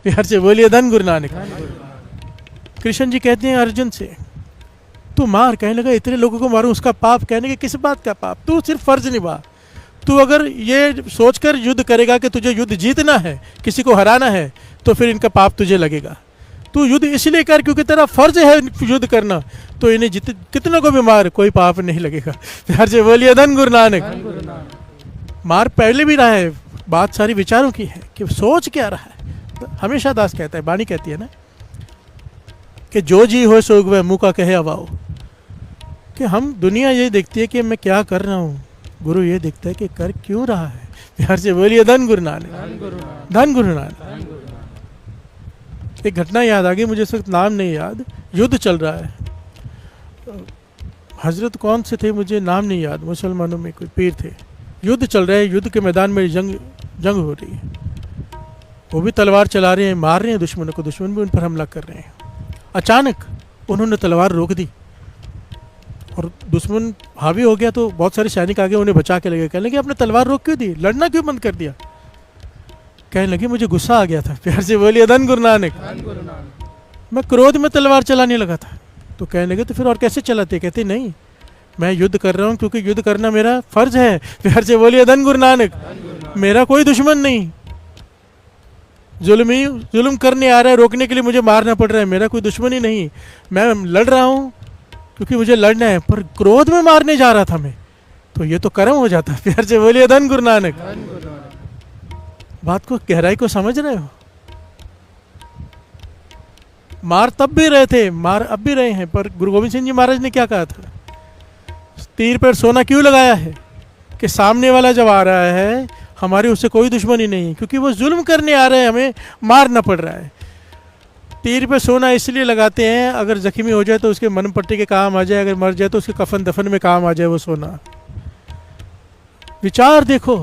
प्यार से बोलिए धन गुरु नानक। कृष्ण जी कहते हैं अर्जुन से, तू मार। कहने लगा इतने लोगों को मारूं, उसका पाप। कहने के किस बात का पाप, तू सिर्फ फर्ज निभा। तू अगर ये सोचकर युद्ध करेगा कि तुझे युद्ध जीतना है, किसी को हराना है, तो फिर इनका पाप तुझे लगेगा। तू युद्ध इसलिए कर क्योंकि तेरा फर्ज है युद्ध करना, तो इन्हें कितनों को भी मार, कोई पाप नहीं लगेगा। प्यार से बोलिए धन गुरु नानक। मार पहले भी रहा है, बात सारी विचारों की है कि सोच क्या रहा है। हमेशा दास कहता है, वाणी कहती है ना कि जो जी हो सो वह मुँह का कहे अवाओ। कि हम दुनिया ये देखती है कि मैं क्या कर रहा हूँ, गुरु ये देखता है कि कर क्यों रहा है। प्यार से बोलिए धन गुरु नानक। धन गुरु नानक। एक घटना याद आ गई मुझे, इस वक्त नाम नहीं याद। युद्ध चल रहा है, हजरत कौन से थे मुझे नाम नहीं याद, मुसलमानों में कोई पीर थे। युद्ध चल रहा है, युद्ध के मैदान में जंग हो रही है। वो भी तलवार चला रहे हैं, मार रहे हैं दुश्मनों को, दुश्मन भी उन पर हमला कर रहे हैं। अचानक उन्होंने तलवार रोक दी और दुश्मन हावी हो गया, तो बहुत सारे सैनिक आगे उन्हें बचा के लगे। कहने लगे आपने तलवार रोक क्यों दी, लड़ना क्यों बंद कर दिया। कहने लगे मुझे गुस्सा आ गया था। प्यार से बोलिए धन गुरु नानक। मैं क्रोध में तलवार चलाने लगा था। तो कहने लगे तो फिर और कैसे चलाते। कहते नहीं, मैं युद्ध कर रहा हूँ क्योंकि युद्ध करना मेरा फर्ज है। प्यार से बोलिए धन गुरु नानक। मेरा कोई दुश्मन नहीं, जुल्म करने आ रहा है, रोकने के लिए मुझे मारना पड़ रहा है, मेरा कोई दुश्मन ही नहीं। मैं लड़ रहा हूँ क्योंकि मुझे लड़ना है, पर क्रोध में मारने जा रहा था मैं, तो ये तो कर्म हो जाता। प्यार से बोलिए धन गुरु नानक। बात को, गहराई को समझ रहे हो। मार तब भी रहे थे, मार अब भी रहे हैं, पर गुरु गोविंद सिंह जी महाराज ने क्या कहा था, तीर पर सोना क्यों लगाया है कि सामने वाला जब आ रहा है हमारी उससे कोई दुश्मनी नहीं, क्योंकि वो जुल्म करने आ रहे हैं, हमें मारना पड़ रहा है। तीर पे सोना इसलिए लगाते हैं, अगर जख्मी हो जाए तो उसके मन पट्टी के काम आ जाए, अगर मर जाए तो उसके कफन दफन में काम आ जाए वो सोना। विचार देखो,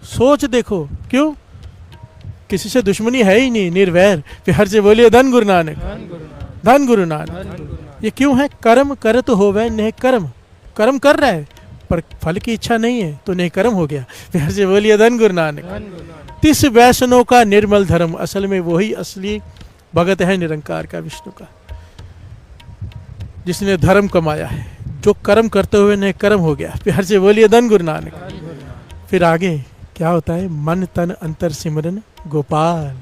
सोच देखो, क्यों किसी से दुश्मनी है ही नहीं, निर्वैर। प्यार से बोलिए धन गुरु नानक। धन गुरु नानक। ये क्यों है, कर्म कर तो होवे नेह कर्म। कर्म कर रहा है पर फल की इच्छा नहीं है, तो नेह कर्म हो गया। प्यार से बोलिए धन गुरु नानक। तिस वैष्णव का निर्मल धर्म, असल में वही असली भगत है निरंकार का, विष्णु का, जिसने धर्म कमाया है, जो कर्म करते हुए ने कर्म हो गया। प्यार से बोलिए धन गुरु नानक। फिर आगे क्या होता है, मन तन अंतर सिमरन गोपाल,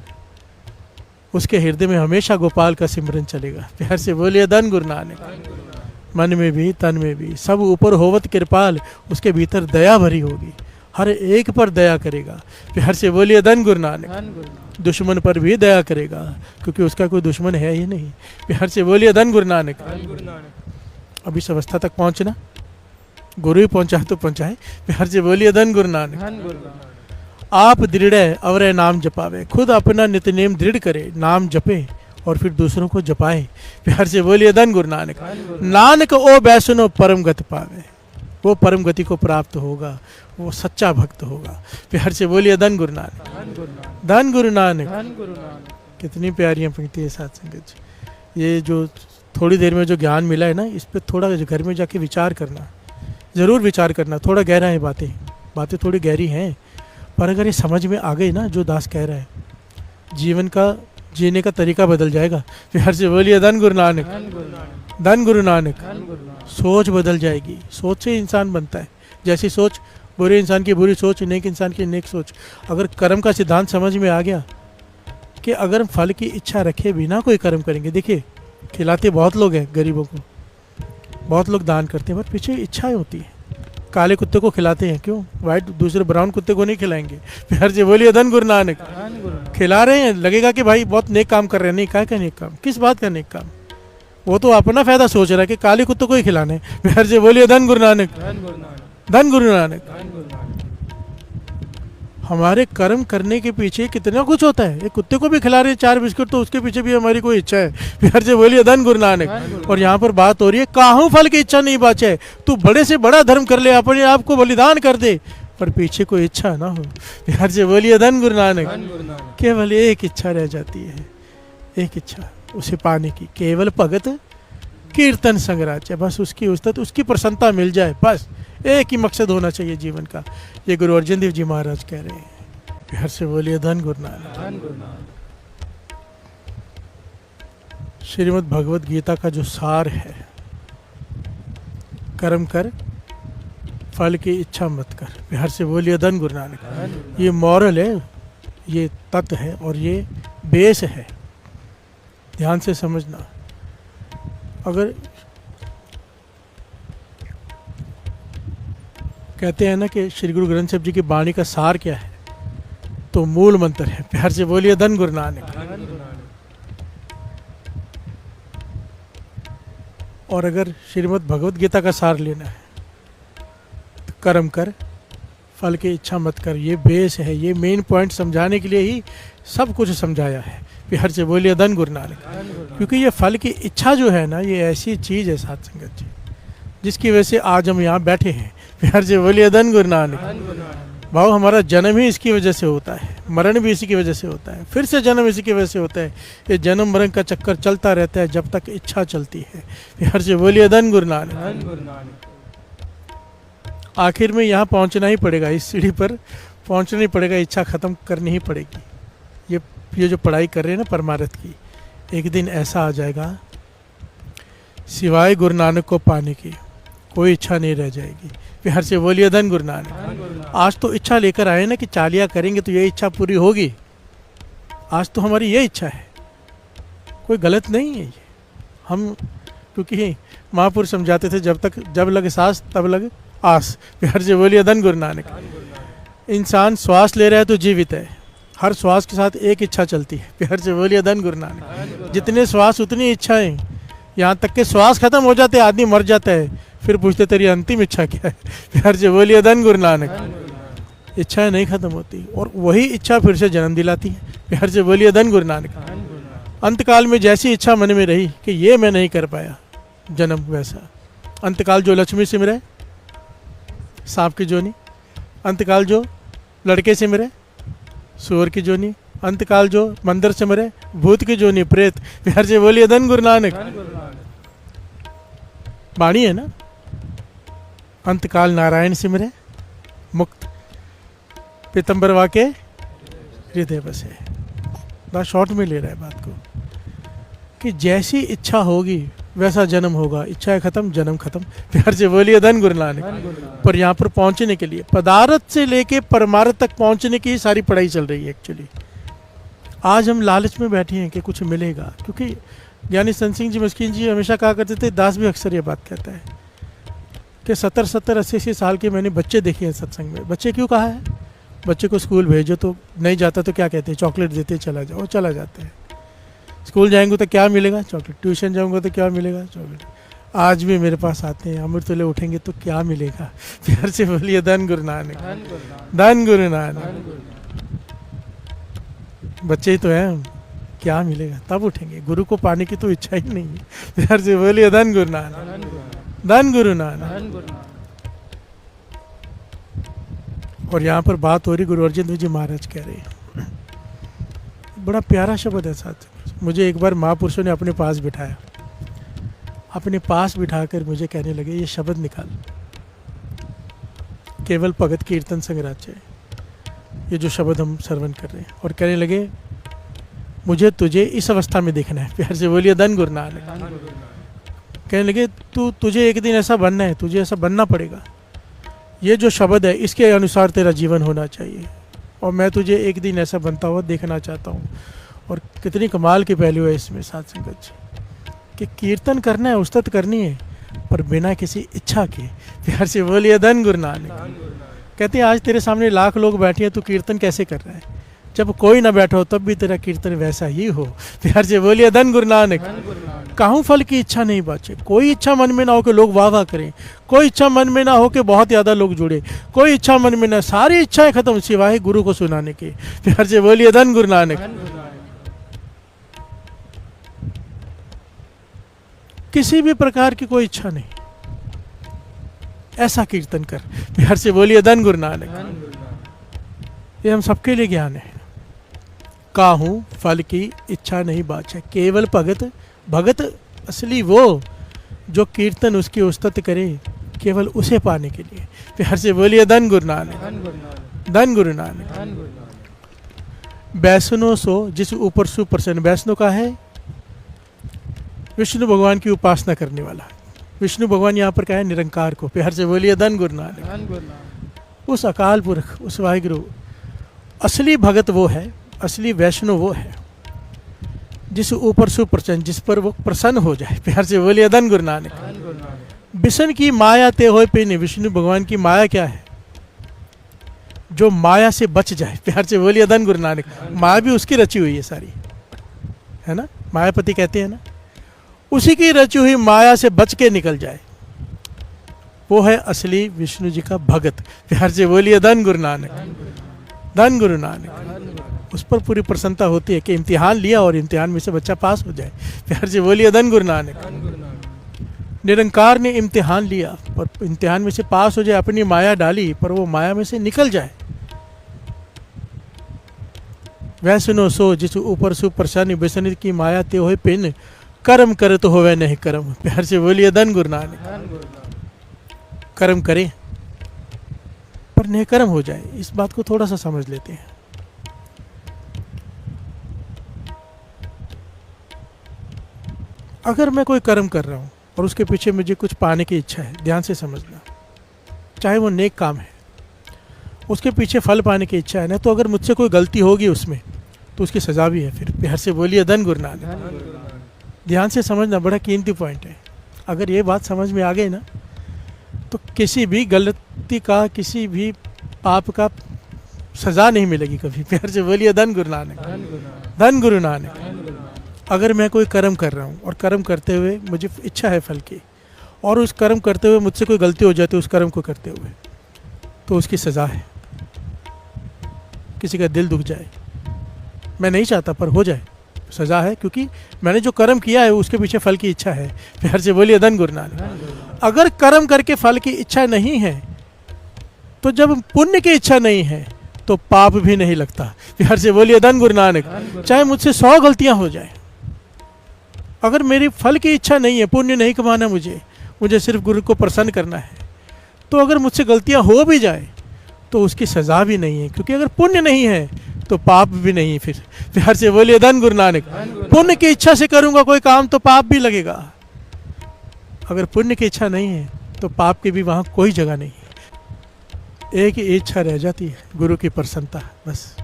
उसके हृदय में हमेशा गोपाल का सिमरन चलेगा। प्यार से बोलिए धन गुरु नानक। मन में भी तन में भी सब ऊपर होवत कृपाल, उसके भीतर दया भरी होगी, हर एक पर दया करेगा। प्यार से बोलिए धन गुरु नानक। दुश्मन पर भी दया करेगा क्योंकि उसका कोई दुश्मन है ही नहीं। प्यार से बोलिए धन गुरु नानक। अब इस अवस्था तक पहुंचना, गुरु ही पहुंचाए तो पहुंचाए। प्यार से बोलिए धन गुरु नानक। आप दृढ़ अवरे नाम जपावे, खुद अपना नित्य नेम दृढ़ करे, नाम जपे और फिर दूसरों को जपाए। प्यार से बोलिए धन गुरु नानक। नानक ओ बैसनो परम गति पावे, वो परम गति को प्राप्त होगा, वो सच्चा भक्त होगा। प्यार से बोलिए धन गुरु नानक। धन गुरु नानक। कितनी प्यारियां पंक्ति है साथ संगत। ये जो थोड़ी देर में जो ज्ञान मिला है ना, इस पर थोड़ा घर में जाके विचार करना, ज़रूर विचार करना। थोड़ा गहरा है, बातें थोड़ी गहरी हैं, पर अगर ये समझ में आ गई ना जो दास कह रहा है, जीवन का जीने का तरीका बदल जाएगा। प्यार से बोलिए धन गुरु नानक। धन गुरु नानक। सोच बदल जाएगी, सोच से इंसान बनता है। जैसी सोच, बुरे इंसान की बुरी सोच, नेक इंसान की नेक सोच। अगर कर्म का सिद्धांत समझ में आ गया कि अगर फल की इच्छा रखे बिना कोई कर्म करेंगे, देखिए खिलाते बहुत लोग हैं गरीबों को, बहुत लोग दान करते हैं, पर पीछे इच्छाएं होती है। काले कुत्ते को खिलाते हैं, क्यों, वाइट दूसरे ब्राउन कुत्ते को नहीं खिलाएंगे। प्यार से बोलिए धन गुरु नानक। खिला रहे हैं, लगेगा कि भाई बहुत नेक काम कर रहे हैं, नहीं, क्या नेक काम, किस बात का नेक काम, वो तो अपना फायदा सोच रहा है कि काले कुत्ते को ही खिलाने। प्यार से बोलिए धन गुरु नानक। धन गुरु नानक। हमारे कर्म करने के पीछे कितना कुछ होता है। एक कुत्ते को भी खिला रहे हैं 4 बिस्कुट, तो उसके पीछे भी हमारी कोई इच्छा है। प्यार से बोलिए धन गुरु नानक। और यहाँ पर बात हो रही है, काहू फल की इच्छा नहीं बाचे, तू बड़े से बड़ा धर्म कर ले, अपने आप को बलिदान कर दे, पर पीछे कोई इच्छा ना हो। प्यार से बोलिए धन गुरु नानक। केवल एक इच्छा रह जाती है, एक इच्छा, उसे पाने की, केवल भगत कीर्तन संगराज, बस उसकी उस्तत, उसकी प्रसन्नता मिल जाए, बस एक ही मकसद होना चाहिए जीवन का। ये गुरु अर्जन देव जी महाराज कह रहे हैं। प्यार से बोलिए धन गुरु नानक। श्रीमद् भगवत गीता का जो सार है, कर्म कर फल की इच्छा मत कर। बिहार से बोलिए धन गुरु नानक। ये मॉरल है, ये तत्व है और ये बेस है, ध्यान से समझना। अगर कहते हैं ना कि श्री गुरु ग्रंथ साहिब जी की वाणी का सार क्या है, तो मूल मंत्र है, प्यार से बोलिए धन गुरु नानक। और अगर श्रीमद् भगवत गीता का सार लेना है तो कर्म कर फल की इच्छा मत कर। ये बेस है, ये मेन पॉइंट समझाने के लिए ही सब कुछ समझाया है। प्यार से बोलिए धन गुरु नानक। क्योंकि ये फल की इच्छा जो है ना, ये ऐसी चीज़ है साथ संगत जी, जिसकी वजह से आज हम यहाँ बैठे हैं। प्यार से बोलिए धन गुरु नानक। भाव हमारा जन्म ही इसकी वजह से होता है, मरण भी इसी की वजह से होता है, फिर से जन्म इसी की वजह से होता है। ये जन्म मरण का चक्कर चलता रहता है जब तक इच्छा चलती है। प्यार से बोलिए धन गुरु नानक। आखिर में यहाँ पहुँचना ही पड़ेगा, इस सीढ़ी पर पहुँचना ही पड़ेगा, इच्छा ख़त्म करनी ही पड़ेगी। ये जो पढ़ाई कर रहे हैं ना परमार्थ की, एक दिन ऐसा आ जाएगा सिवाय गुरु नानक को पाने की कोई इच्छा नहीं रह जाएगी। प्यार से बोलिए धन गुरु नानक। आज तो इच्छा लेकर आए ना कि चालिया करेंगे तो ये इच्छा पूरी होगी। आज तो हमारी ये इच्छा है, कोई गलत नहीं है ये। हम क्योंकि महापुरुष समझाते थे जब लगे सांस तब लगे आस। प्यार से बोलिए धन गुरु नानक। इंसान श्वास ले रहा है तो जीवित है, हर श्वास के साथ एक इच्छा चलती है। प्यार से बोलिए धन गुरु नानक। जितने श्वास उतनी इच्छाएं, यहाँ तक के श्वास खत्म हो जाते आदमी मर जाता है, फिर पूछते तेरी अंतिम इच्छा क्या है। प्यार से बोलिए धन गुरु नानक। इच्छाएं नहीं खत्म होती और वही इच्छा फिर से जन्म दिलाती है। प्यार से बोलिए धन गुरु नानक। अंतकाल में जैसी इच्छा मन में रही कि ये मैं नहीं कर पाया जन्म, वैसा अंतकाल जो लक्ष्मी सिमरे सांप की जोनी, अंतकाल जो लड़के सिमरे सूअर की जोनी, अंतकाल जो मंदिर सिमरे भूत की जोनी प्रेत। प्यार से बोलिए धन गुरु नानक। वाणी है ना, अंतकाल नारायण सिमरे मुक्त पीतम्बर वाके हृदय बसे। बस शॉर्ट में ले रहा है बात को कि जैसी इच्छा होगी वैसा जन्म होगा, इच्छा खत्म जन्म खत्म। प्यार से बोलिए धन गुरु नानक। पर यहाँ पर पहुँचने के लिए पदार्थ से लेके परमार्थ तक पहुँचने की सारी पढ़ाई चल रही है। एक्चुअली आज हम लालच में बैठे हैं कि कुछ मिलेगा, क्योंकि ज्ञानी संत सिंह जी मस्कीन जी हमेशा कहा करते थे, दास भी अक्सर ये बात कहता है कि 70-80 साल के मैंने बच्चे देखे हैं सत्संग में। बच्चे क्यों कहा है? बच्चे को स्कूल भेजो तो नहीं जाता तो क्या कहते हैं? चॉकलेट देते चला जाओ, चला जाता है। स्कूल जाएंगे तो क्या मिलेगा? चॉकलेट। ट्यूशन जाऊँगा तो क्या मिलेगा? चॉकलेट। आज भी मेरे पास आते हैं, अमृत तुले उठेंगे तो क्या मिलेगा? प्यार से बोलिए धन गुरु नानक। धन गुरु नानक। बच्चे ही तो हैं, क्या मिलेगा? तब उठेंगे। गुरु को पाने की तो इच्छा ही नहीं है। प्यार से बोलिए धन गुरु नानक। धन गुरु नानक। और यहाँ पर बात हो रही गुरु अर्जन देव जी महाराज कह रहे हैं, बड़ा प्यारा शब्द है साथ। मुझे एक बार महापुरुषों ने अपने पास बिठाया, अपने पास बिठाकर मुझे कहने लगे ये शब्द निकाल, केवल भगत कीर्तन संग्राच्य, ये जो शब्द हम श्रवण कर रहे हैं। और कहने लगे मुझे तुझे इस अवस्था में देखना है। प्यार से बोलिए धन गुरु नानक। कहने लगे तुझे एक दिन ऐसा बनना है, तुझे ऐसा बनना पड़ेगा। ये जो शब्द है इसके अनुसार तेरा जीवन होना चाहिए, और मैं तुझे एक दिन ऐसा बनता हुआ देखना चाहता हूँ। और कितनी कमाल की पहलू है इसमें साथ संगत जी, कि कीर्तन करना है, उस्तत करनी है, पर बिना किसी इच्छा के। प्यार से बोलिए धन गुरु नानक। कहते हैं आज तेरे सामने लाख लोग बैठे हैं, तू कीर्तन कैसे कर रहा है? जब कोई ना बैठा हो तब भी तेरा कीर्तन वैसा ही हो। प्यार से बोलिए धन गुरु नानक। कहूँ फल की इच्छा नहीं बाचे, कोई इच्छा मन में ना हो कि लोग वाह वाह करें, कोई इच्छा मन में ना हो कि बहुत ज़्यादा लोग जुड़े, कोई इच्छा मन में ना, सारी इच्छाएं खत्म सिवाय गुरु को सुनाने के। प्यार से बोलिए धन गुरु नानक। किसी भी प्रकार की कोई इच्छा नहीं, ऐसा कीर्तन कर। प्यार से बोलिए धन गुरु नानक। ये हम सबके लिए ज्ञान है। काहूँ फल की इच्छा नहीं बाचे, केवल भगत। भगत असली वो जो कीर्तन उसकी उस्तत करे, केवल उसे पाने के लिए। प्यार से बोलिए धन गुरु नानक। धन गुरु नानक। वैष्णो सो जिस ऊपर सुप्रसन्न, वैष्णो का है विष्णु भगवान की उपासना करने वाला। विष्णु भगवान यहाँ पर क्या है? निरंकार को। प्यार से बोलिए धन गुरु नानक। उस अकाल पुरख, उस वाहिगुरु, असली भगत वो है, असली वैष्णव वो है जिस ऊपर सुप्रसन्न, जिस पर वो प्रसन्न हो जाए। प्यार से बोलिए धन गुरु नानक। बिसन की माया ते होए पे नहीं। विष्णु भगवान की माया क्या है? जो माया से बच जाए। प्यार से बोलिए धन गुरु नानक। माया भी उसकी रची हुई है सारी, है ना? मायापति कहते हैं ना, उसी की रची हुई माया से बच के निकल जाए, वो है असली विष्णु जी का भगत। प्यार से बोलिए धन गुरु नानक, धन गुरु नानक। उस पर पूरी प्रसन्नता होती है कि इम्तिहान लिया और इम्तिहान में से बच्चा पास हो जाए। प्यार से बोलिए धन गुरु नानक। निरंकार ने इम्तिहान लिया पर इम्तिहान में से पास हो जाए, अपनी माया डाली पर वो माया में से निकल जाए। वैसनो सो जिस ऊपर सुप्रसन्न, बिसन की माया ते होए पिन, कर्म करे तो होवे नहीं कर्म। प्यार से बोलिए धन गुरु नानक। कर्म करें पर निकर्म हो जाए, इस बात को थोड़ा सा समझ लेते हैं। अगर मैं कोई कर्म कर रहा हूं और उसके पीछे मुझे कुछ पाने की इच्छा है, ध्यान से समझना, चाहे वो नेक काम है, उसके पीछे फल पाने की इच्छा है ना, तो अगर मुझसे कोई गलती होगी उसमें तो उसकी सजा भी है। फिर प्यार से बोलिए धन गुरु नानक। ध्यान से समझना, बड़ा कीमती पॉइंट है। अगर ये बात समझ में आ गई ना, तो किसी भी गलती का, किसी भी पाप का सजा नहीं मिलेगी कभी। प्यार से बोलिए धन गुरु नानक, धन गुरु नानक। अगर मैं कोई कर्म कर रहा हूँ और कर्म करते हुए मुझे इच्छा है फल की, और उस कर्म करते हुए मुझसे कोई गलती हो जाती है उस कर्म को करते हुए, तो उसकी सज़ा है। किसी का दिल दुख जाए, मैं नहीं चाहता पर हो जाए, सज़ा है, क्योंकि मैंने जो कर्म किया है उसके पीछे फल की इच्छा है। प्यार से बोलिए धन गुरु नानक। अगर कर्म करके फल की इच्छा नहीं है, तो जब पुण्य की इच्छा नहीं है तो पाप भी नहीं लगता। प्यार से बोलिए धन गुरु नानक। चाहे मुझसे 100 गलतियां हो जाए, अगर मेरी फल की इच्छा नहीं है, पुण्य नहीं कमाना, मुझे सिर्फ गुरु को प्रसन्न करना है, तो अगर मुझसे गलतियां हो भी जाए तो उसकी सज़ा भी नहीं है, क्योंकि अगर पुण्य नहीं है तो पाप भी नहीं। फिर प्यार से बोलिए धन गुरु नानक। पुण्य की इच्छा से करूंगा कोई काम तो पाप भी लगेगा, अगर पुण्य की इच्छा नहीं है तो पाप की भी वहां कोई जगह नहीं है। एक ही इच्छा रह जाती है, गुरु की प्रसन्नता। बस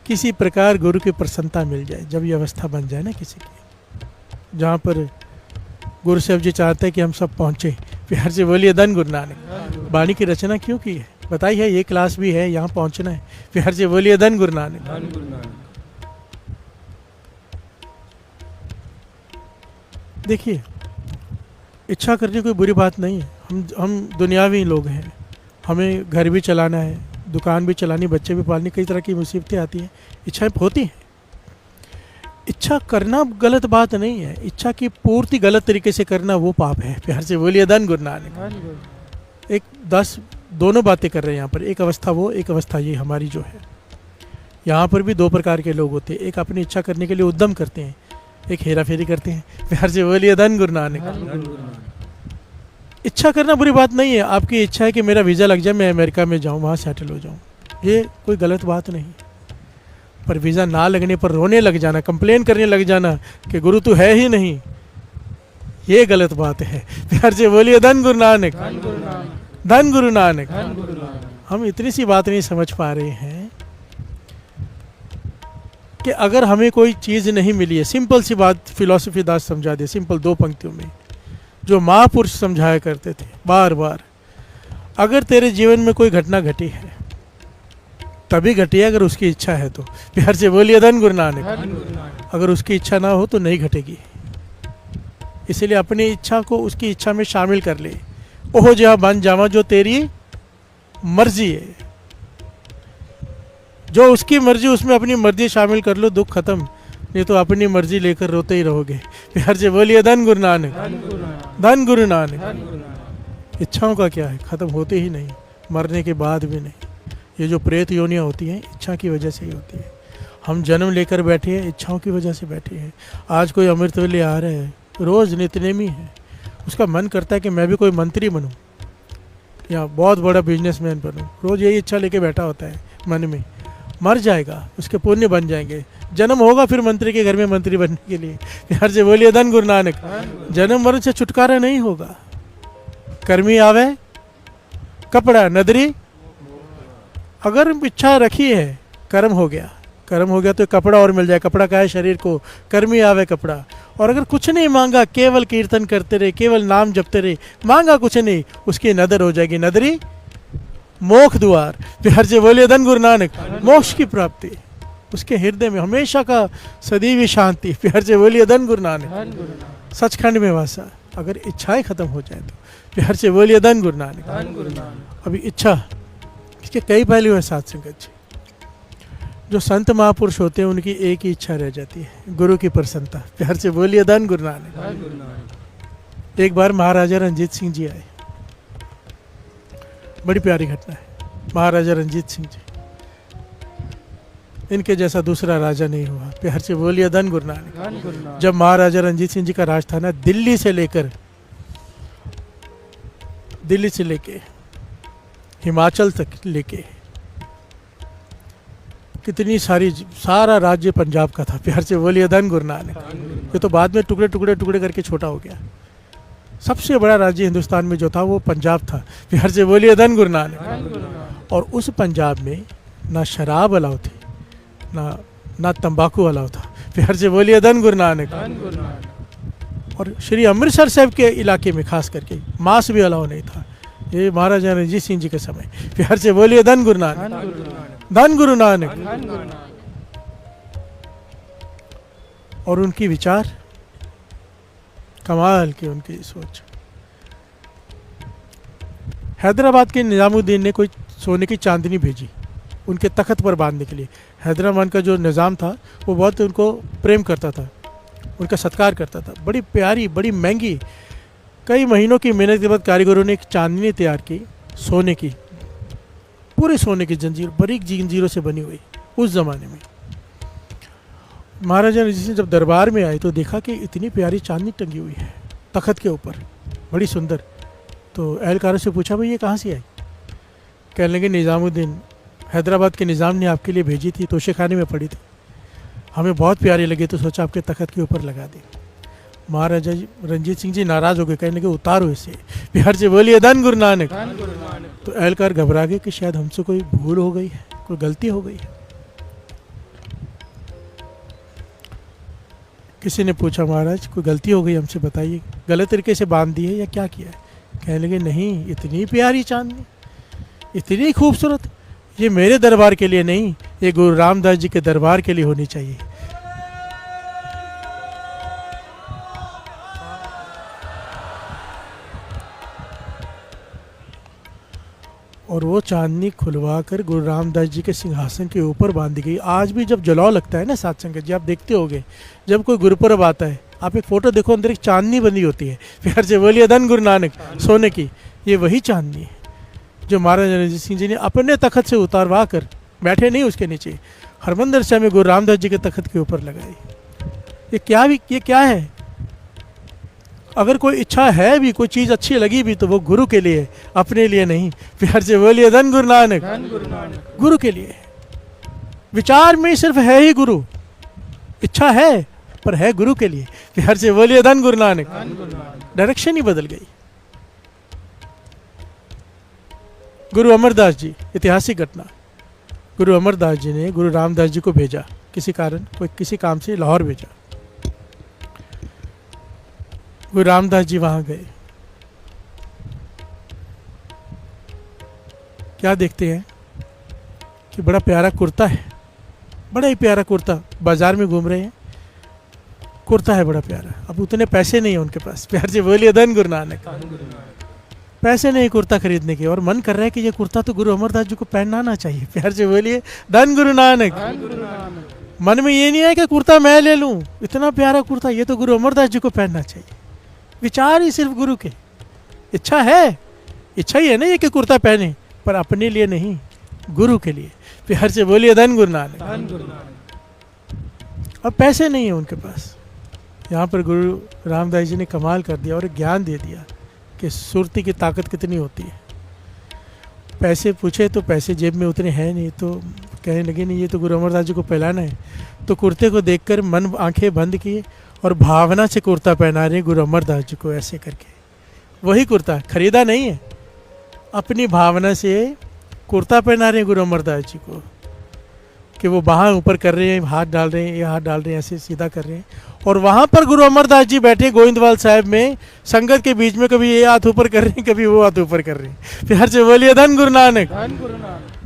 किसी प्रकार गुरु की प्रसन्नता मिल जाए, जब ये अवस्था बन जाए ना किसी की, जहाँ पर गुरु साहब जी चाहते हैं कि हम सब पहुँचे। प्यार से बोलिए धन गुरु नानक। वाणी की रचना क्यों की है बताई है, ये क्लास भी है, यहाँ पहुँचना है। प्यार से बोलिए धन गुरु नानक। देखिए, इच्छा करनी कोई बुरी बात नहीं है। हम दुनियावी लोग हैं, हमें घर भी चलाना है, दुकान भी चलानी, बच्चे भी पालनी, कई तरह की मुसीबतें आती हैं, इच्छाएं होती हैं। इच्छा करना गलत बात नहीं है, इच्छा की पूर्ति गलत तरीके से करना वो पाप है। प्यार से बोलिए धन गुरु नानक। एक 10 दोनों बातें कर रहे हैं यहाँ पर, एक अवस्था वो, एक अवस्था ये हमारी जो है। यहाँ पर भी 2 प्रकार के लोग होते हैं, एक अपनी इच्छा करने के लिए उद्यम करते हैं, एक हेरा फेरी करते हैं। प्यार से बोलिए धन गुरु नानक। इच्छा करना बुरी बात नहीं है। आपकी इच्छा है कि मेरा वीज़ा लग जाए, मैं अमेरिका में जाऊँ, वहाँ सेटल हो जाऊँ, ये कोई गलत बात नहीं। पर वीज़ा ना लगने पर रोने लग जाना, कंप्लेन करने लग जाना कि गुरु तू है ही नहीं, ये गलत बात है। प्यार से बोलिए धन गुरु नानक, धन गुरु नानक। हम इतनी सी बात नहीं समझ पा रहे हैं कि अगर हमें कोई चीज़ नहीं मिली है, सिंपल सी बात फिलॉसफी दास समझा दे, सिंपल 2 पंक्तियों में, जो महापुरुष समझाया करते थे बार बार। अगर तेरे जीवन में कोई घटना घटी है तभी घटी है अगर उसकी इच्छा है तो। प्यार से बोलिए धन गुरु नानक। अगर उसकी इच्छा ना हो तो नहीं घटेगी। इसलिए अपनी इच्छा को उसकी इच्छा में शामिल कर ले। ओहो जहाँ बन जावा जो तेरी मर्जी है, जो उसकी मर्जी उसमें अपनी मर्जी शामिल कर लो, दुख खत्म। नहीं तो अपनी मर्जी लेकर रोते ही रहोगे। प्यार से बोलिए धन गुरु नानक, धन गुरु नानक। इच्छाओं का क्या है, खत्म होते ही नहीं, मरने के बाद भी नहीं। ये जो प्रेत योनियाँ होती हैं इच्छा की वजह से ही होती है। हम जन्म लेकर बैठे हैं, इच्छाओं की वजह से बैठे हैं। आज कोई अमृत वेले आ रहे हैं, रोज़ नित्यनेमी है, उसका मन करता है कि मैं भी कोई मंत्री बनूं या बहुत बड़ा बिजनेसमैन बनूं, रोज़ यही इच्छा लेके बैठा होता है मन में। मर जाएगा, उसके पुण्य बन जाएंगे, जन्म होगा फिर मंत्री के घर में मंत्री बनने के लिए। प्यार से बोलिए धन गुरु नानक। जन्म मरण से छुटकारा नहीं होगा। कर्मी आवे कपड़ा नदरी, अगर इच्छा रखी है कर्म हो गया, कर्म हो गया तो कपड़ा और मिल जाए। कपड़ा का है शरीर को, कर्मी आवे कपड़ा। और अगर कुछ नहीं मांगा, केवल कीर्तन करते रहे, केवल नाम जपते रहे, मांगा कुछ नहीं, उसकी नदर हो जाएगी। नदरी मोक्ष द्वार। प्यार से बोलिए धन गुरु नानक। मोक्ष की प्राप्ति उसके हृदय में हमेशा का सदैव शांति। प्यार से बोलिए धन गुरु नानक। सचखंड में वासा। अगर इच्छाएं खत्म हो जाए तो प्यार से बोलिए धन गुरु नानक। अभी इच्छा, इसके कई पहलू हैं साथ संगत जी। जो संत महापुरुष होते हैं उनकी एक ही इच्छा रह जाती है, गुरु की प्रसन्नता। प्यार से बोलिए धन गुरु नानक। एक बार महाराजा रंजीत सिंह जी आए, बड़ी प्यारी घटना है। महाराजा रंजीत सिंह जी, इनके जैसा दूसरा राजा नहीं हुआ। प्यार से बोलिए धन गुरु नानक। जब महाराजा रंजीत सिंह जी का राज था ना, दिल्ली से लेके हिमाचल तक लेके कितनी सारा राज्य पंजाब का था। प्यार से बोलिए धन गुरु नानक। ये तो बाद में टुकड़े करके छोटा हो गया। सबसे बड़ा राज्य हिंदुस्तान में जो था वो पंजाब था। प्यार से बोलिए धन गुरु नानक। और उस पंजाब में ना शराब अलाउ थी, ना तंबाकू अलाउ था। प्यार से बोलिए धन गुरु नानक। और श्री अमृतसर साहब के इलाके में खास करके मांस भी अलाउ नहीं था। ये महाराजा रंजीत सिंह जी के समय। प्यार से बोलिए धन गुरु नानक। धन गुरु नानक। और उनकी विचार कमाल की, उनकी सोच। हैदराबाद के निजामुद्दीन ने कोई सोने की चांदनी भेजी उनके तख्त पर बांधने के लिए। हैदराबाद का जो निज़ाम था वो बहुत उनको प्रेम करता था, उनका सत्कार करता था। बड़ी प्यारी, बड़ी महंगी, कई महीनों की मेहनत के बाद कारीगरों ने एक चांदनी तैयार की, सोने की, पूरे सोने की जंजीर, बारीक जंजीरों से बनी हुई उस ज़माने में। महाराजा रंजीत सिंह जब दरबार में आए तो देखा कि इतनी प्यारी चांदनी टंगी हुई है तख्त के ऊपर, बड़ी सुंदर। तो एहलकारों से पूछा, भाई ये कहाँ से आई? कहने लगे, निज़ामुद्दीन हैदराबाद के निज़ाम ने आपके लिए भेजी थी, तोशे खाने में पड़ी थी, हमें बहुत प्यारी लगी तो सोचा आपके तख्त के ऊपर लगा दी। महाराजा रंजीत सिंह जी नाराज़ हो गए, कहने लगे उतारो इसे। प्यार से बोलिए धन गुरु नानक। तो एहलकार घबरा गए कि शायद हमसे कोई भूल हो गई है, कोई गलती हो गई है। किसी ने पूछा, महाराज कोई गलती हो गई हमसे, बताइए, गलत तरीके से बांध दी है या क्या किया है? कहने लगे, नहीं, इतनी प्यारी चांदनी, इतनी खूबसूरत, ये मेरे दरबार के लिए नहीं, ये गुरु रामदास जी के दरबार के लिए होनी चाहिए। और वो चांदनी खुलवा कर गुरु रामदास जी के सिंहासन के ऊपर बांधी गई। आज भी जब जलाव लगता है ना साथ संगत जी, आप देखते होंगे जब कोई गुरुपर्व आता है, आप एक फोटो देखो, अंदर एक चांदनी बनी होती है। प्यार से बोलिए धन गुरु नानक। सोने की, ये वही चांदनी है जो महाराजा रंजीत सिंह जी ने अपने तख्त से उतारवा कर, बैठे नहीं उसके नीचे, हरमंदिर साहिब में गुरु रामदास जी के तख्त के ऊपर लगाई। ये क्या है? अगर कोई इच्छा है भी, कोई चीज़ अच्छी लगी भी, तो वो गुरु के लिए, अपने लिए नहीं। प्यार से बोलिए धन गुरु नानक। गुरु के लिए। विचार में सिर्फ है ही गुरु, इच्छा है पर है गुरु के लिए। प्यार से बोलिए धन गुरु नानक। डायरेक्शन ही बदल गई। गुरु अमरदास जी, ऐतिहासिक घटना। गुरु अमरदास जी ने गुरु रामदास जी को भेजा, किसी कारण, कोई किसी काम से लाहौर भेजा। गुरु रामदास जी वहां गए, क्या देखते हैं कि बड़ा प्यारा कुर्ता है, बड़ा ही प्यारा कुर्ता, बाजार में घूम रहे हैं, कुर्ता है बड़ा प्यारा। अब उतने पैसे नहीं है उनके पास। प्यार से बोलिए धन गुरु नानक। पैसे नहीं कुर्ता खरीदने के, और मन कर रहा है कि ये कुर्ता तो गुरु अमरदास जी को पहनाना चाहिए। प्यार से बोलिए धन गुरु नानक। मन में ये नहीं है कि कुर्ता मैं ले लूं, इतना प्यारा कुर्ता, ये तो गुरु अमरदास जी को पहनना चाहिए। विचार ही सिर्फ गुरु के। इच्छा है, इच्छा ही है ना ये कि कुर्ता पहने, पर अपने लिए नहीं, गुरु के लिए। प्यार से बोलिए धन गुरु नानक। अब पैसे नहीं है उनके पास। यहाँ पर गुरु रामदास जी ने कमाल कर दिया और ज्ञान दे दिया कि सुरती की ताकत कितनी होती है। पैसे पूछे तो पैसे जेब में उतने हैं नहीं, तो कहने लगे नहीं, ये तो गुरु अमरदास जी को पहनाना है। तो कुर्ते को देखकर मन आंखें बंद किए और भावना से कुर्ता पहना रहे गुरु अमरदास जी को, ऐसे करके। वही कुर्ता खरीदा नहीं है, अपनी भावना से कुर्ता पहना रहे हैं गुरु अमरदास जी को, कि वो बाਹਾਂ ऊपर कर रहे हैं, हाथ डाल रहे हैं, ये हाथ डाल रहे हैं, ऐसे सीधा कर रहे हैं। और वहाँ पर गुरु अमरदास जी बैठे गोविंदवाल साहब में, संगत के बीच में, कभी ये हाथ ऊपर कर रहे हैं, कभी वो हाथ ऊपर कर रहे हैं। प्यार से बोलिए धन गुरु नानक,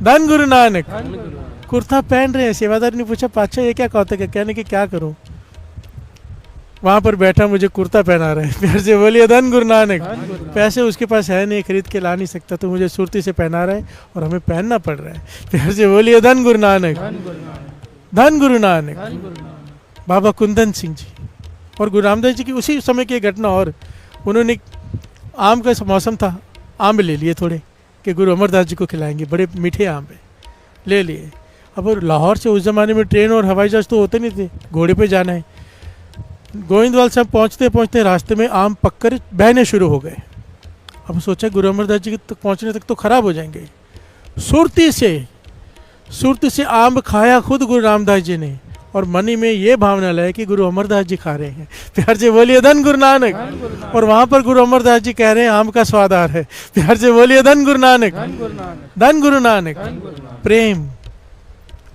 धन गुरु नानक। कुर्ता पहन रहे हैं। सेवादार ने पूछा, पाछा ये क्या कौतक है? कहने की क्या करूं, वहां पर बैठा मुझे कुर्ता पहना रहा है। प्यार से बोलिए धन गुरु नानक। पैसे उसके पास है नहीं, खरीद के ला नहीं सकता, तो मुझे सुरती से पहना रहा है और हमें पहनना पड़ रहा है। प्यार से बोलिए धन गुरु नानक, धन गुरु नानक। बाबा कुंदन सिंह जी और गुरु रामदास जी की उसी समय की घटना। और उन्होंने, आम का मौसम था, आम ले लिए थोड़े कि गुरु अमरदास जी को खिलाएंगे, बड़े मीठे आम है, ले लिए। अब लाहौर से उस ज़माने में ट्रेन और हवाई जहाज तो होते नहीं थे, घोड़े पे जाना है। गोविंदवाल साहब पहुँचते पहुँचते रास्ते में आम पककर बहने शुरू हो गए। अब सोचा गुरु अमरदास जी तक पहुँचने तक तो खराब हो जाएंगे। सुरती से आम खाया खुद गुरु रामदास जी ने, और मनी में ये भावना लाए कि गुरु अमरदास जी खा रहे हैं। प्यार से बोलिए धन गुरु नानक। और वहाँ पर गुरु अमरदास जी कह रहे हैं आम का स्वाद आ रहा है। प्यार से बोलिए धन गुरु नानक, धन गुरु नानक। प्रेम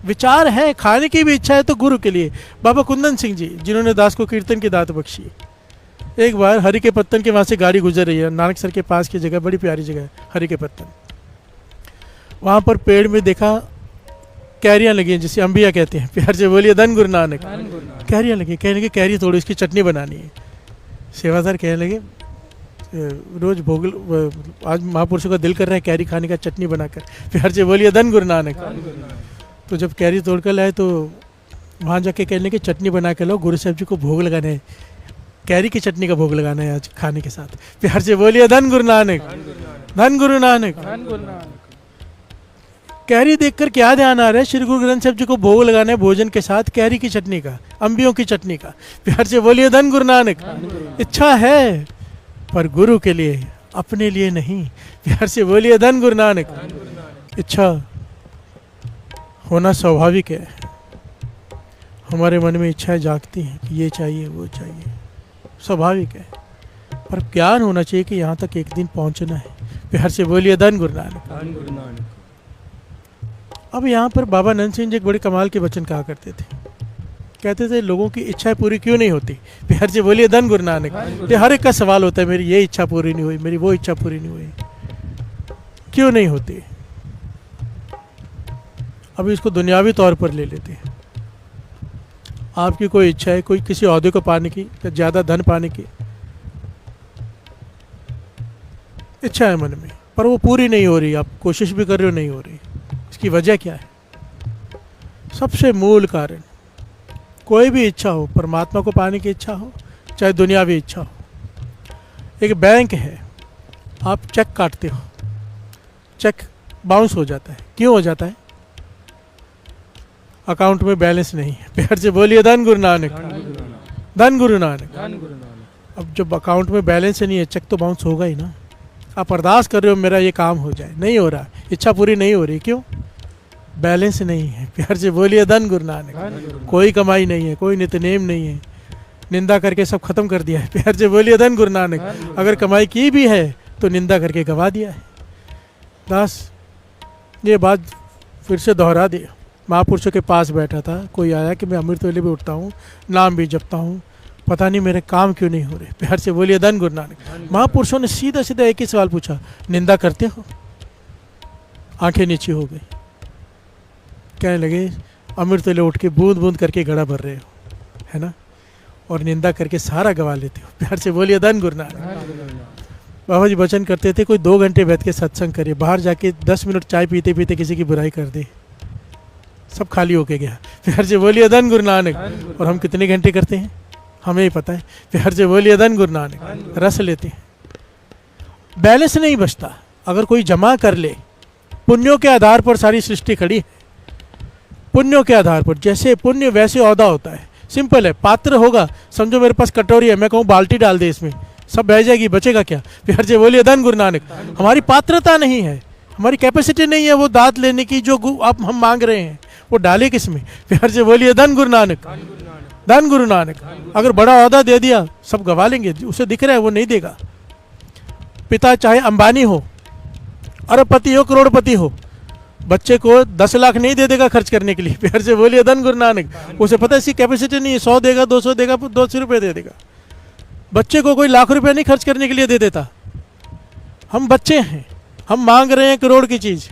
विचार है, खाने की भी इच्छा है तो गुरु के लिए। बाबा कुंदन सिंह जी, जिन्होंने दास को कीर्तन की दात बख्शी, एक बार हरि के पत्तन के वहाँ से गाड़ी गुजर रही है, नानक सर के पास की जगह, बड़ी प्यारी जगह है हरि के पत्तन। वहाँ पर पेड़ में देखा कैरियाँ लगी हैं, जिसे अंबिया कहते हैं। प्यार से बोलिए धन गुरु नानक। कैरियाँ लगी, कहने लगे कैरी तोड़ो, इसकी चटनी बनानी है। सेवादार कहने लगे रोज भोग, आज महापुरुषों का दिल कर रहा है कैरी खाने का, चटनी बनाकर। प्यार से बोलिए धन गुरु नानक। तो जब कैरी तोड़ कर लाए तो वहाँ जाके कहने की चटनी बना के लो, गुरु साहब जी को भोग लगाना है, कैरी की चटनी का भोग लगाना है आज खाने के साथ। प्यार से बोलिए धन गुरु नानक, धन गुरु नानक। कैरी देखकर क्या ध्यान आ रहा है? श्री गुरु ग्रंथ साहब जी को भोग लगाना है भोजन के साथ, कैरी की चटनी का, अंबियों की चटनी का। प्यार से बोलिए धन गुरु नानक। इच्छा है पर गुरु के लिए, अपने लिए नहीं। प्यार से बोलिए धन गुरु नानक। इच्छा होना स्वाभाविक है, हमारे मन में इच्छाएं जागती हैं कि ये चाहिए वो चाहिए, स्वाभाविक है। पर ज्ञान होना चाहिए कि यहाँ तक एक दिन पहुँचना है। प्यार से बोलिए धन गुरु नानक। अब यहाँ पर बाबा नंद सिंह जी एक बड़े कमाल के वचन कहा करते थे, कहते थे लोगों की इच्छाएं पूरी क्यों नहीं होती? प्यार से बोलिए धन गुरु नानक। ये हर एक का सवाल होता है, मेरी ये इच्छा पूरी नहीं हुई, मेरी वो इच्छा पूरी नहीं हुई, क्यों नहीं होती? अभी इसको दुनियावी तौर पर ले लेते हैं। आपकी कोई इच्छा है, कोई किसी ओहदे को पाने की या ज़्यादा धन पाने की इच्छा है मन में, पर वो पूरी नहीं हो रही, आप कोशिश भी कर रहे हो, नहीं हो रही। इसकी वजह क्या है? सबसे मूल कारण, कोई भी इच्छा हो, परमात्मा को पाने की इच्छा हो चाहे दुनियावी इच्छा हो। एक बैंक है, आप चेक काटते हो, चेक बाउंस हो जाता है, क्यों हो जाता है? अकाउंट में बैलेंस नहीं है। प्यार से बोलिए धन गुरु नानक, धन गुरु नानक। अब जब अकाउंट में बैलेंस नहीं है, चेक तो बाउंस होगा ही ना। आप अरदास कर रहे हो मेरा ये काम हो जाए, नहीं हो रहा, इच्छा पूरी नहीं हो रही, क्यों? बैलेंस नहीं है। प्यार से बोलिए धन गुरु नानक। कोई कमाई नहीं है, कोई नित्यनेम नहीं है, निंदा करके सब खत्म कर दिया है। प्यार से बोलिए धन गुरु नानक। अगर कमाई की भी है तो निंदा करके गवा दिया है। दास ये बात फिर से दोहरा दे। महापुरुषों के पास बैठा था, कोई आया कि मैं अमृत वेले भी उठता हूँ, नाम भी जपता हूँ, पता नहीं मेरे काम क्यों नहीं हो रहे। प्यार से बोलिए धन गुरु नानक। महापुरुषों ने सीधा सीधा एक ही सवाल पूछा, निंदा करते हो? आंखें नीचे हो गई, कहने लगे अमृत वेले उठ के बूंद बूंद करके घड़ा भर रहे हो, है ना, और निंदा करके सारा गवा लेते हो। प्यार से बोलिए धन गुरु नानक। बाबा जी वचन करते थे, कोई 2 घंटे बैठ के सत्संग करे, बाहर जाके 10 मिनट चाय पीते पीते किसी की बुराई कर दे, सब खाली होके गया। प्यार से बोलिए धन गुरु नानक। और हम कितने घंटे करते हैं हमें ही पता है। प्यार से बोलिए धन गुरु नानक। रस लेते हैं, बैलेंस नहीं बचता। अगर कोई जमा कर ले, पुण्यों के आधार पर सारी सृष्टि खड़ी है, पुण्यों के आधार पर, जैसे पुण्य वैसे औदा होता है। सिंपल है, पात्र होगा, समझो मेरे पास कटोरी है, मैं कहूँ बाल्टी डाल दे इसमें, सब बह जाएगी, बचेगा क्या? प्यार से बोलिए धन गुरु नानक। हमारी पात्रता नहीं है, हमारी कैपेसिटी नहीं है वो दात लेने की जो आप हम मांग रहे हैं, वो डाले किस में? प्यार से बोलिए धन गुरु नानक, धन गुरु नानक। अगर बड़ा ओहदा दे दिया सब गवा लेंगे, उसे दिख रहा है वो नहीं देगा। पिता चाहे अंबानी हो, अरबपति हो, करोड़पति हो, बच्चे को 10 लाख नहीं दे देगा खर्च करने के लिए। प्यार से बोलिए धन गुरु नानक। उसे पता है इसकी कैपेसिटी नहीं है, 100 देगा, 200 देगा, 200 रुपये दे देगा। बच्चे को कोई लाख रुपए नहीं खर्च करने के लिए दे देता। हम बच्चे हैं, हम मांग रहे हैं करोड़ की चीज,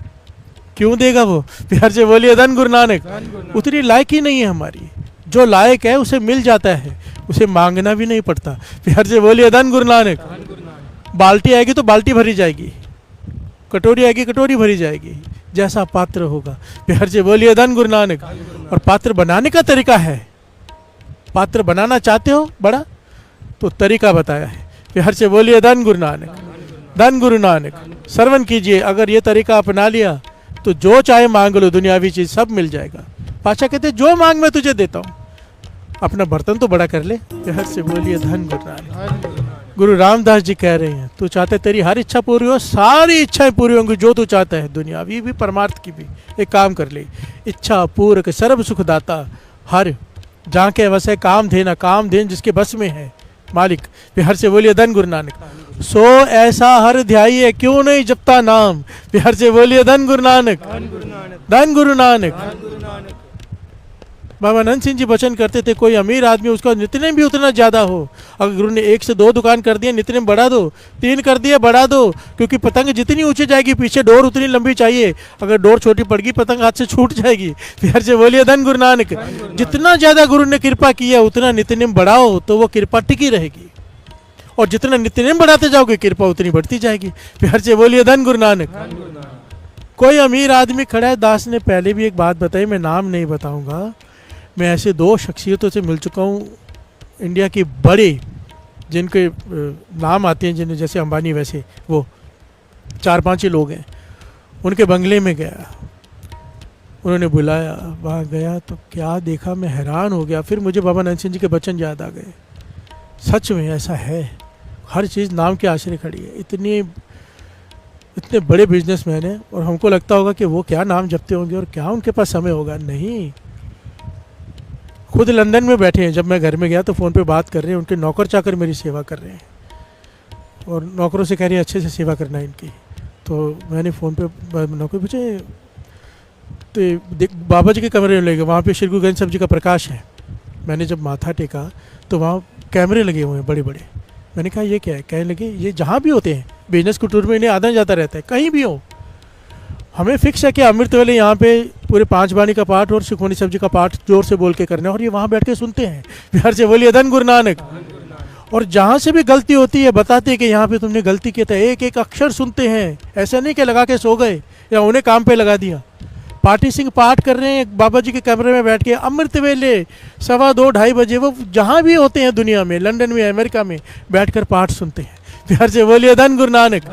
क्यों देगा वो? प्यार से बोलिए धन गुरु नानक। उतनी लायक ही नहीं है हमारी, जो लायक है उसे मिल जाता है, उसे मांगना भी नहीं पड़ता। प्यार से बोलिए धन गुरु नानक। बाल्टी आएगी तो बाल्टी भरी जाएगी, कटोरी आएगी कटोरी भरी जाएगी, जैसा पात्र होगा। प्यार से बोलिए धन गुरु नानक। और पात्र बनाने का तरीका है, पात्र बनाना चाहते हो बड़ा तो तरीका बताया है। प्यार से बोलिए धन गुरु नानक, धन गुरु नानक। श्रवण कीजिए, अगर ये तरीका अपना लिया तो जो चाहे मांग लो, दुनियावी चीज सब मिल जाएगा। पाशा कहते जो मांग मैं तुझे देता हूँ, अपना बर्तन तो बड़ा कर ले। प्यार से बोलिए धन गुरु नानक। गुरु रामदास जी कह रहे हैं, तू चाहते तेरी हर इच्छा पूरी हो, सारी इच्छाएं पूरी होंगी जो तू चाहता है, दुनियावी भी परमार्थ की भी। एक काम कर ले, इच्छा पूरक सर्व सुख दाता, हर जहाँ के वैसे काम देना, काम देन जिसके बस में है मालिक। प्यार से बोलिए धन गुरु नानक। सो ऐसा हर ध्याइए, क्यों नहीं जपता नाम। प्यार से बोलिए धन गुरु नानक, धन गुरु नानक। बाबा नंद सिंह जी वचन करते थे, कोई अमीर आदमी उसका नित्यनेम भी उतना ज्यादा हो, अगर गुरु ने 1 से 2 दुकान कर दिया, नित्यनेम बढ़ा दो, 3 कर दिया बढ़ा दो, क्योंकि पतंग जितनी ऊंची जाएगी पीछे डोर उतनी लंबी चाहिए। अगर डोर छोटी पड़ गई पतंग हाथ से छूट जाएगी। प्यार से बोलिए धन गुरु नानक। जितना ज्यादा गुरु ने कृपा किया उतना नित्यनेम बढ़ाओ तो वो कृपा टिकी रहेगी, और जितना नित्यनेम बढ़ाते जाओगे कृपा उतनी बढ़ती जाएगी। प्यार से बोलिए धन गुरु नानक। कोई अमीर आदमी खड़ा है, दास ने पहले भी एक बात बताई, मैं नाम नहीं बताऊंगा। मैं ऐसे 2 शख्सियतों से मिल चुका हूँ इंडिया के बड़े, जिनके नाम आते हैं, जिन्हें जैसे अंबानी वैसे वो 4-5 ही लोग हैं। उनके बंगले में गया, उन्होंने बुलाया, वहाँ गया तो क्या देखा, मैं हैरान हो गया। फिर मुझे बाबा नंद सिंह जी के वचन याद आ गए। सच में ऐसा है, हर चीज़ नाम के आश्रय खड़ी है। इतने बड़े बिजनेसमैन हैं और हमको लगता होगा कि वो क्या नाम जपते होंगे और क्या उनके पास समय होगा। नहीं, खुद लंदन में बैठे हैं। जब मैं घर में गया तो फ़ोन पे बात कर रहे हैं, उनके नौकर चाकर मेरी सेवा कर रहे हैं और नौकरों से कह रहे हैं अच्छे से सेवा करना है इनकी। तो मैंने फ़ोन पे नौकर पूछे तो बाबा जी के कमरे में ले गए, वहाँ पे श्री गुरु गोविंद साहब जी का प्रकाश है। मैंने जब माथा टेका तो वहाँ कैमरे लगे हुए हैं बड़े बड़े। मैंने कहा ये क्या है? कहने लगे ये जहाँ भी होते हैं, बिजनेस के टूर में इन्हें आना जाता रहता है, कहीं भी हो। हमें फिक्स है कि अमृत वेले यहाँ पे पूरे 5 वाणी का पाठ और सुखमनी साहब जी का पाठ जोर से बोल के करना है, और ये वहाँ बैठ के सुनते हैं। प्यार से बोलिए धन गुरु नानक। और जहाँ से भी गलती होती है बताते हैं कि यहाँ पे तुमने गलती किया था, एक एक अक्षर सुनते हैं। ऐसा नहीं कि लगा के सो गए या उन्हें काम पे लगा दिया। पाठी सिंह पाठ कर रहे हैं बाबा जी के कमरे में बैठ के, अमृत वेले 2:15-2:30 बजे, वो जहाँ भी होते हैं दुनिया में, लंदन में, अमेरिका में, बैठ कर पाठ सुनते हैं। प्यार से बोलिए धन गुरु नानक।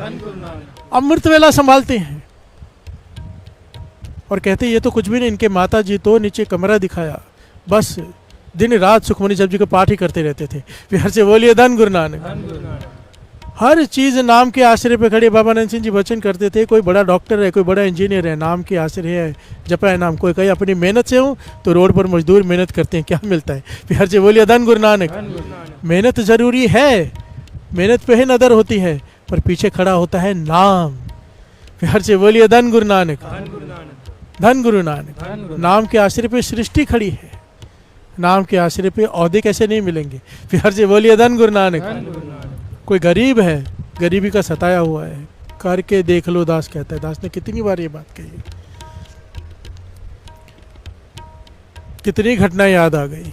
अमृत वेला संभालते हैं और कहते ये तो कुछ भी नहीं, इनके माता जी तो नीचे कमरा दिखाया, बस दिन रात सुखमनी साहब जी का पाठ ही करते रहते थे। प्यार से बोलिए धन गुरु नानक। हर चीज़ नाम के आश्रय पे खड़े। बाबा नंद सिंह जी वचन करते थे, कोई बड़ा डॉक्टर है, कोई बड़ा इंजीनियर है, नाम के आश्रय है, जपा है नाम। कोई कहीं अपनी मेहनत से हो तो रोड पर मजदूर मेहनत करते हैं, क्या मिलता है? प्यार से बोलिए धन गुरु नानक। मेहनत जरूरी है, मेहनत पे ही नजर होती है, पर पीछे खड़ा होता है नाम। प्यार से बोलिए धन गुरु नानक, धन गुरु नानक। नाम के आश्रय पे सृष्टि खड़ी है, नाम के आश्रय पे औहदे कैसे नहीं मिलेंगे? प्यार से बोलिए धन गुरु नानक। कोई गरीब है, गरीबी का सताया हुआ है, करके देख लो, दास कहता है। दास ने कितनी बार ये बात कही, कितनी घटनाएं याद आ गई,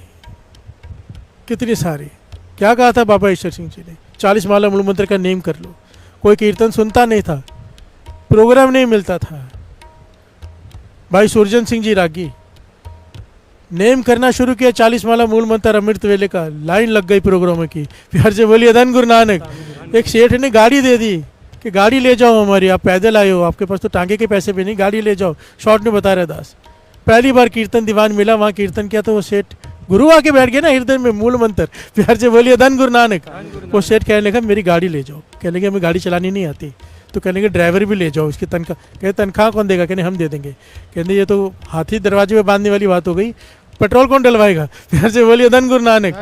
कितनी सारी। क्या कहा था बाबा ईश्वर सिंह जी ने? 40 माला मूल मंत्र का नेम कर लो। कोई कीर्तन सुनता नहीं था, प्रोग्राम नहीं मिलता था। भाई सुरजन सिंह जी रागी नेम करना शुरू किया, 40 माला मूल मंत्र अमृत वेले का, लाइन लग गई प्रोग्रामों की। प्यार से बोलिए धन गुरु नानक। एक सेठ ने गाड़ी दे दी कि गाड़ी ले जाओ हमारी, आप पैदल आए हो, आपके पास तो टांगे के पैसे भी नहीं, गाड़ी ले जाओ। शॉर्ट में बता रहे दास। पहली बार कीर्तन दीवान मिला, वहाँ कीर्तन किया तो वो सेठ गुरु आके बैठ गया ना हृदय में, मूल मंत्र। प्यार से बोलिए धन गुरु नानक। वो सेठ कहने लगा मेरी गाड़ी ले जाओ। कहने लगे हमें गाड़ी चलानी नहीं आती। तो कहने के ड्राइवर भी ले जाओ, उसकी तनख्वाह। कहते तनख्वाह कौन देगा? कहने हम दे देंगे। कहते ये तो हाथी दरवाजे में बांधने वाली बात हो गई, पेट्रोल कौन डलवाएगा? फिर से बोलिए धन गुरु नानक।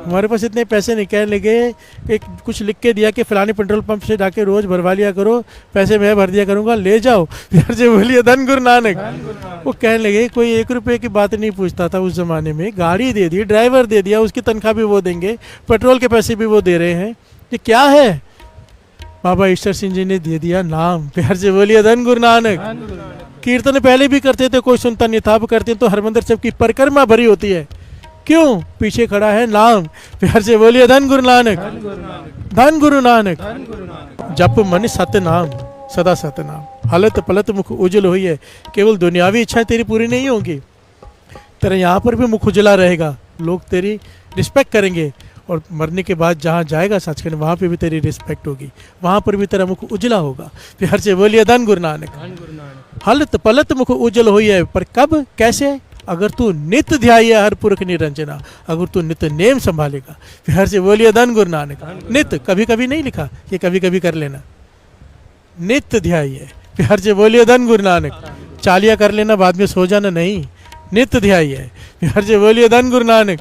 हमारे पास इतने पैसे नहीं। कहने लगे कि कुछ लिख के दिया कि फलानी पेट्रोल पंप से जाके रोज भरवा लिया करो, पैसे मैं भर दिया करूंगा, ले जाओ। फिर से बोलिए धन गुरु नानक। वो कहने लगे कोई 1 रुपये की बात नहीं पूछता था उस जमाने में, गाड़ी दे दी, ड्राइवर दे दिया, उसकी तनख्वाह भी वो देंगे, पेट्रोल के पैसे भी वो दे रहे हैं, ये क्या है? बाबा ईश्वर सिंह जी ने दे दिया नाम। प्यार से बोलिए धन गुरु नानक। कीर्तन पहले भी करते थे, कोई सुनता नहीं था, अब करते तो हरमंदिर साहब की परिक्रमा भरी होती है। क्यों? पीछे खड़ा है नाम। प्यार से बोलिए धन गुरु नानक, धन गुरु नानक। जप मन सत नाम, सदा सत नाम। हलत पलत मुख उज्जवल हुई है। केवल दुनियावी इच्छाएं तेरी पूरी नहीं होंगी, तेरा यहाँ पर भी मुख उजला रहेगा, लोग तेरी रिस्पेक्ट करेंगे। और मरने के बाद जहाँ जाएगा सचखंड, वहाँ पे भी तेरी रिस्पेक्ट होगी, वहाँ पर भी तेरा मुख उजला होगा। प्यार से बोलिए धन गुरु नानक। हलत पलत मुख उज्जवल हुई है, पर कब कैसे? अगर तू नित्य ध्याय हर पुरख निरंजना, अगर तू नित्य नेम संभालेगा। प्यार से बोलिए धन गुरु नानक। नित्य कभी कभी नहीं लिखा, ये कभी कभी कर लेना, नित्य ध्याय। प्यार से बोलिए धन गुरु नानक। चालिया कर लेना, बाद में सो जाना नहीं, नित्य ध्याय। प्यार से बोलिए धन गुरु नानक,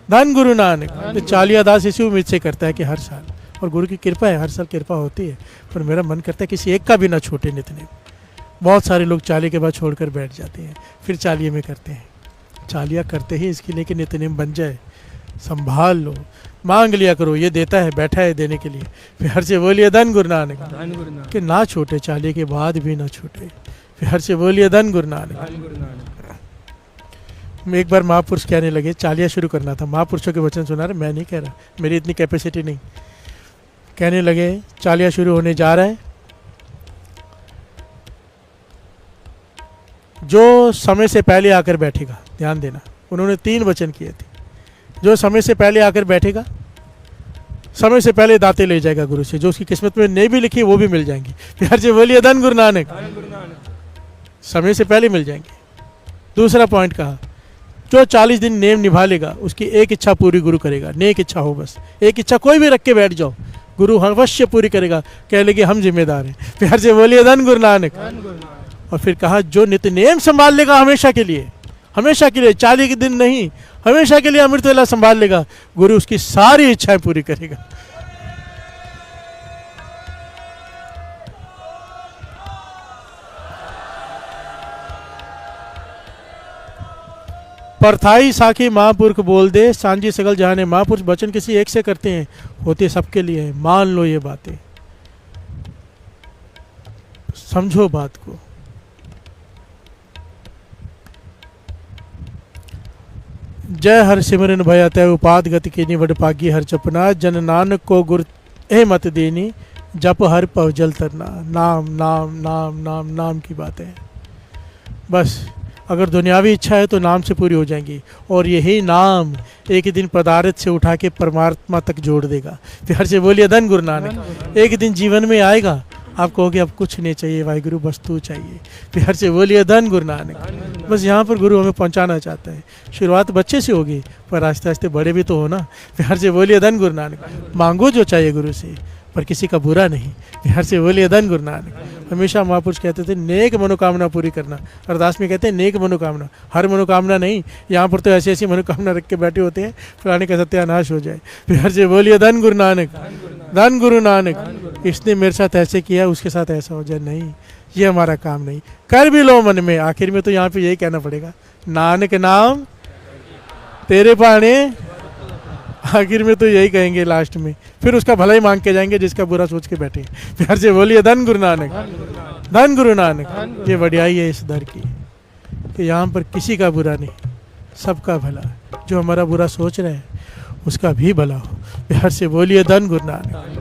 धन गुरु नानक। तो चालिया दास इसी उम्मीद से करता है कि हर साल, और गुरु की कृपा है, हर साल कृपा होती है, पर मेरा मन करता है किसी एक का भी ना छूटे नित्य। बहुत सारे लोग चालिया के बाद छोड़कर बैठ जाते हैं, फिर चालिये में करते हैं। चालिया करते ही इसके लिए कि नित्य नेम बन जाए। संभाल लो, मांग लिया करो, ये देता है, बैठा है देने के लिए। प्यार से बोलिए धन गुरु नानक। कि ना छूटे, चालिये के बाद भी ना छूटे। प्यार से बोलिए धन गुरु नानक। एक बार महापुरुष कहने लगे, चालिया शुरू करना था, महापुरुषों के वचन सुना रहे, मैं नहीं कह रहा, मेरी इतनी कैपेसिटी नहीं। कहने लगे चालिया शुरू होने जा रहा है, जो समय से पहले आकर बैठेगा, ध्यान देना, उन्होंने 3 वचन किए थे। जो समय से पहले आकर बैठेगा, समय से पहले दाते ले जाएगा गुरु से, जो उसकी किस्मत में नहीं भी लिखी वो भी मिल जाएंगी। प्यार से बोलिए धन गुरु नानक। समय से पहले मिल जाएंगे। दूसरा पॉइंट कहा, जो 40 दिन नेम निभा लेगा, उसकी एक इच्छा पूरी गुरु करेगा। नेक इच्छा हो, बस एक इच्छा कोई भी रख के बैठ जाओ, गुरु अवश्य पूरी करेगा। कह लेंगे हम जिम्मेदार हैं। प्यार से बोलिए धन गुरु नानक। और फिर कहा, जो नित्य नेम संभाल लेगा हमेशा के लिए, हमेशा के लिए, 40 के दिन नहीं, हमेशा के लिए अमृत वेला संभाल लेगा, गुरु उसकी सारी इच्छाएं पूरी करेगा। परथाई साखी महापुरुष बोल दे, सांझी सगल जहाने। महापुरुष वचन किसी एक से करते हैं, होते सबके लिए हैं। मान लो ये बातें, समझो बात को। जय हर सिमरन भय तय उपाद गति की निवड पागी हर चपना। जन नानक को गुर ए मत देनी, जप हर पवजल तरना। नाम नाम नाम नाम नाम की बातें हैं। बस अगर दुनियावी इच्छा है तो नाम से पूरी हो जाएंगी, और यही नाम एक ही दिन पदार्थ से उठा के परमात्मा तक जोड़ देगा। प्यार से बोलिए धन गुरु नानक। एक दिन जीवन में आएगा, आप कहोगे अब कुछ नहीं चाहिए वाहिगुरु, बस तू चाहिए। प्यार से बोलिए धन गुरु नानक। बस यहाँ पर गुरु हमें पहुँचाना चाहता है। शुरुआत बच्चे से होगी, पर आस्ते आस्ते बड़े भी तो हो ना। प्यार से बोलिए धन गुरु नानक। मांगो जो चाहिए गुरु से, पर किसी का बुरा नहीं। प्यार से बोलिए धन गुरु नानक। हमेशा महापुरुष कहते थे नेक मनोकामना पूरी करना। अरदास में कहते हैं नेक मनोकामना, हर मनोकामना नहीं। यहाँ पर तो ऐसी ऐसी मनोकामना रख के बैठे होते हैं, फलाने का सत्यानाश हो जाए। प्यार से बोलिए धन गुरु नानक, धन गुरु नानक। इसने मेरे साथ ऐसे किया, उसके साथ ऐसा हो जाए, नहीं, ये हमारा काम नहीं। कर भी लो मन में, आखिर में तो यहाँ पे यही कहना पड़ेगा, नानक नाम तेरे पाने। आखिर में तो यही कहेंगे लास्ट में, फिर उसका भला ही मांग के जाएंगे जिसका बुरा सोच के बैठे। प्यार से बोलिए धन गुरु नानक, धन गुरु नानक। ये बढ़ियाई है इस दर की कि यहाँ पर किसी का बुरा नहीं, सबका भला। जो हमारा बुरा सोच रहे हैं उसका भी भला हो। प्यार से बोलिए धन गुरु नानक।